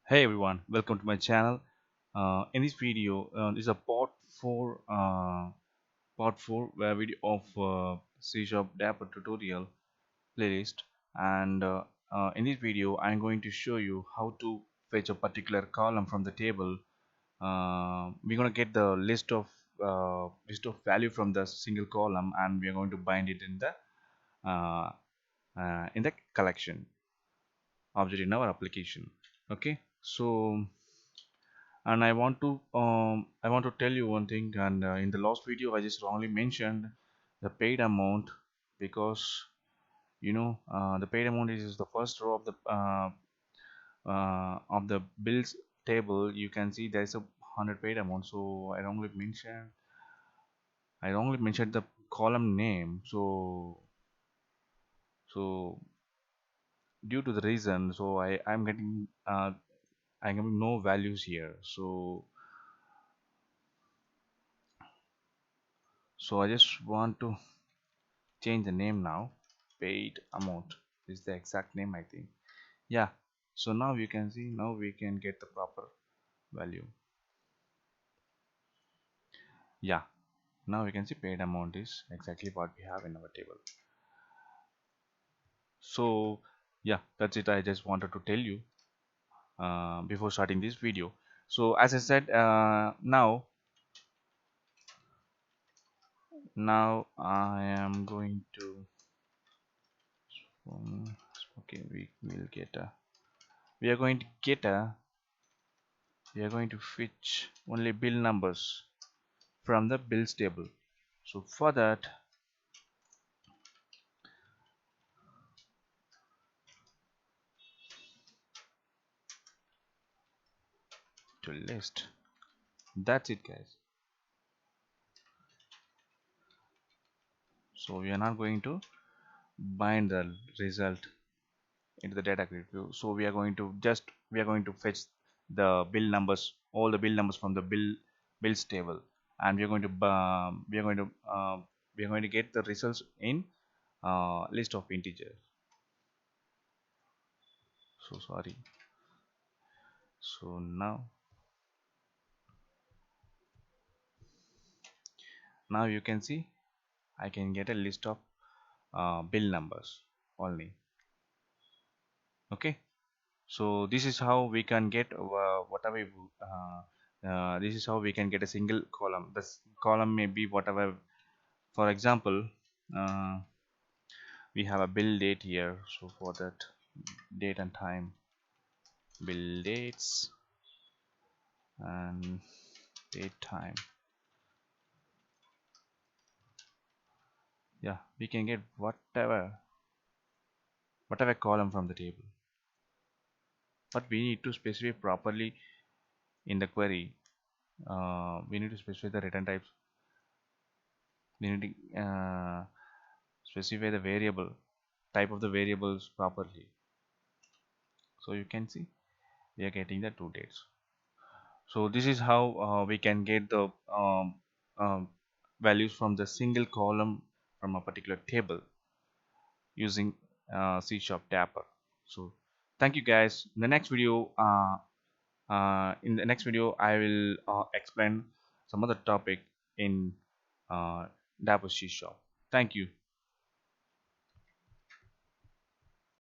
Hey everyone, welcome to my channel. In this video, this is a part 4 video of C Dapper tutorial playlist, and in this video, I'm going to show you how to fetch a particular column from the table. We're gonna get the list of value from the single column, and we're going to bind it uh, in the collection object in our application. Okay, so and I want to tell you one thing, and in the last video I just wrongly mentioned the paid amount, because the paid amount is the first row of the bills table. You can see there is a 100 paid amount, so I wrongly mentioned the column name. So due to the reason, so I'm getting no values here. So I just want to change the name now. Paid amount is the exact name, I think. Yeah, so now you can see, now we can get the proper value. Yeah, now we can see paid amount is exactly what we have in our table. So yeah, that's it. I just wanted to tell you before starting this video. So as I said, now I am going to um, okay, we are going to get a we are going to fetch only bill numbers from the bills table. So for that, to list, that's it guys. So we are not going to bind the result into the data grid view. So we are going to fetch the bill numbers, all the bill numbers from the bills table, and we are going to get the results in list of integers. So sorry. So now you can see I can get a list of bill numbers only. Okay, so this is how we can get whatever this is how we can get a single column. This column may be whatever. For example, uh, we have a bill date here, so for that, date and time, bill dates and date time. Yeah, we can get whatever column from the table, but we need to specify properly in the query. We need to specify the return types. We need to specify the variable type of the variables properly. So you can see we are getting the two dates. So this is how we can get the um, values from the single column from a particular table using C Dapper. So thank you guys. In the next video I will explain some other topic in uh, Dapper C. Thank you.